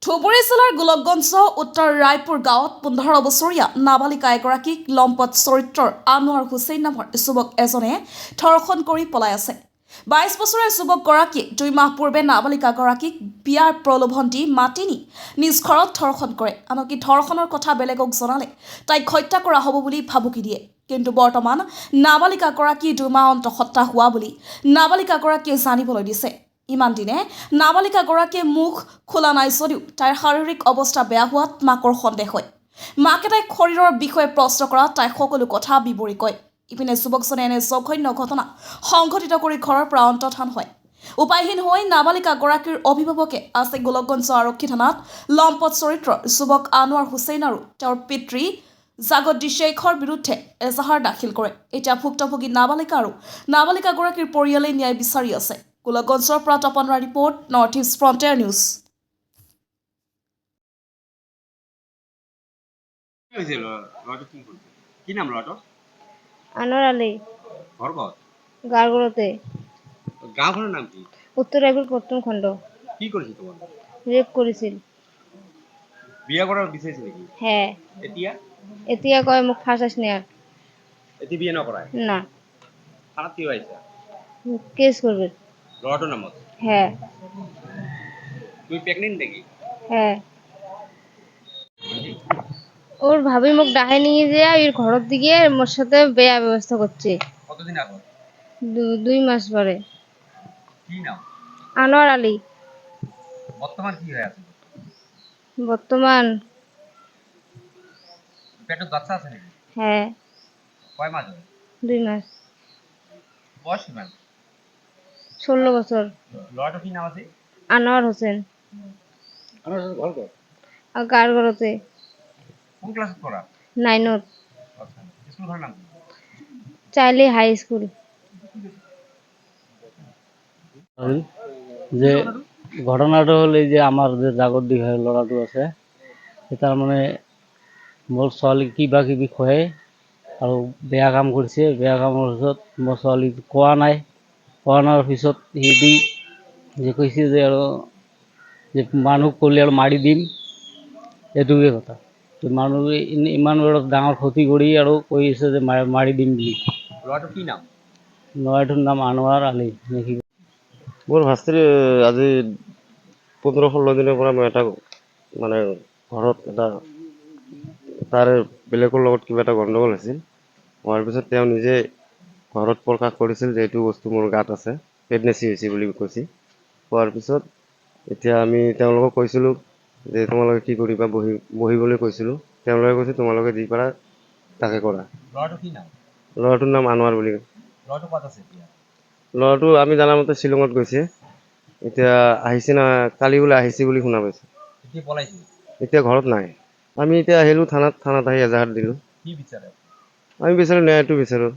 ধুবুৰী জিলাৰ গোলকগঞ্জ উত্তৰ ৰায়পুৰ গাঁৱত 15 বছৰীয়া নাবালিকা এগৰাকীক লম্পট চৰিত্ৰৰ আনোৱাৰ হুছেইন নামৰ যুৱক এজনে ধৰ্ষণ কৰি পলাই আছে। 22 বছৰীয়া যুৱকগৰাকীয়ে 2 মাহ পূৰ্বে নাবালিকাগৰাকীক বিয়াৰ প্ৰলোভন দি মাতি নি নিজ ঘৰত ধৰ্ষণ কৰে। আনকি ধৰ্ষণৰ কথা বেলেগক জনালে তাইক হত্যা কৰা হ'ব বুলি ভাবুকি দিয়ে। কিন্তু বৰ্তমান নাবালিকাগৰাকী 2 মাহ অন্তঃসত্ত্বা হোৱা বুলি নাবালিকাগৰাকীয়ে জানিবলৈ দিছে। ইমান দিনে নাবালিকাগৰাকীয়ে মুখ খোলা নাই যদিও তাইৰ শাৰীৰিক অৱস্থা বেয়া হোৱাত মাকৰ সন্দেহ হয়। মাকে তাইক শৰীৰৰ বিষয়ে প্ৰশ্ন কৰাত তাই সকলো কথা বিৱৰি কয়। ইপিনে যুৱকজনে এনে জঘন্য ঘটনা সংঘটিত কৰি ঘৰৰ পৰা অন্তৰ্ধান হয়। উপায়হীন হৈ নাবালিকাগৰাকীৰ অভিভাৱকে আছে গোলকগঞ্জ আৰক্ষী থানাত লম্পট চৰিত্ৰৰ যুৱক আনোৱাৰ হুছেইন আৰু তেওঁৰ পিতৃ জাগতি শেখৰ বিৰুদ্ধে এজাহাৰ দাখিল কৰে। এতিয়া ভুক্তভোগী নাবালিকা আৰু নাবালিকাগৰাকীৰ পৰিয়ালে ন্যায় বিচাৰি আছে। গোলকগঞ্জৰ পৰা তপনৰা report, North East Frontier News. কি নাম ল'ৰাটোৰ? আনোয়াৰ আলী ঘৰ ক'ত? গাড়গড়তে গাঁওখনৰ নাম কি? উত্তৰ ৰায়পুৰ প্ৰথম খণ্ড কি কৰিছিল তোমাৰ? ৰেপ কৰেছিল। বিয়া কৰাৰ বিচাৰিছে নেকি? হ্যাঁ, এতিয়া এতিয়া কয় মোক ফাঁসাস নেয়াৰ এতিয়া বিয়া নকৰাই? না, থানাত কিয় আহিছা? কেস কৰবে। ল'ৰাটোৰ নামত? হ্যাঁ তুমি প্ৰেগনেন্ট নেকি? হ্যাঁ, ওর ভাবি মোক ডাহে নিয়ে যায় ওর ঘরের দিকে মোর সাথে বেয়া ব্যবস্থা করছে। কতদিন আগত? 2 মাস পরে। কি নাম? আনোয়ার আলী। বর্তমান কি হয়ে আছে? বর্তমান পেটত বাচ্চা আছে নাকি? হ্যাঁ কয় মাস হয়? 2 মাস। বয়স কিমান? 16 বছর। ল'ৰাটোৰ কি নাম আছে? আনোয়াৰ হোসেন। আমাৰ ঘৰ ক'ত? আৰ গাড়গড়তে কোন ক্লাছত পঢ়া? 9ত আচ্ছা, স্কুলখনৰ নাম কি? চাইলি হাই স্কুল। যে ঘটনাটো হ'ল এই যে আমাৰ যে জাগতদিঘাৰ ল'ৰাটো আছে, সি তাৰমানে মোৰ ছোৱালীক কিবা কিবি খুৱাই আৰু বেয়া কাম কৰিছে। বেয়া কামৰ পিছত মোৰ ছোৱালীক কোৱা নাই পিছত সি যে কৈছে যে আৰু যে মানুহ ক'লে আৰু মাৰি দিম, এইটোৱে কথা। মানুহে ইমান বড় ডাঙৰ ক্ষতি কৰি আৰু কৈ আছে যে মাৰি দিম বুলি। ল'ৰাটোৰ কি নাম? ল'ৰাটোৰ নাম আনোৱাৰ আলী নেকি। মোৰ ভাস্ত্ৰী আজি 15-16 দিনৰ পৰা মই এটা মানে ঘৰত এটা তাৰে বেলেগৰ লগত কিবা এটা গণ্ডগোল হৈছিল। হোৱাৰ পিছত তেওঁ নিজে ঘৰত প্ৰকাশ কৰিছিল যে এইটো বস্তু মোৰ গাত আছে, প্ৰেগনেঞ্চি হৈছে বুলি কৈছিল। কোৱাৰ পিছত এতিয়া আমি তেওঁলোকক কৈছিলোঁ যে তোমালোকে কি কৰিবা, বহিবলৈ কৈছিলোঁ। তেওঁলোকে কৈছে তোমালোকে যি পাৰা তাকে কৰা। ল'ৰাটোৰ কি নাম? ল'ৰাটোৰ নাম আনোৱাৰ বুলি। ল'ৰাটো ক'ত আছে এতিয়া? ল'ৰাটো আমি জনামতে শ্বিলঙত গৈছে। এতিয়া আহিছে না, কালি বোলে আহিছে বুলি শুনা পাইছোঁ। এতিয়া পলাইছে? এতিয়া ঘৰত নাই। আমি এতিয়া আহিলোঁ থানাত আহি এজাহাৰ দিলোঁ। কি বিচাৰে? আমি বিচাৰোঁ ন্যায়টো বিচাৰোঁ।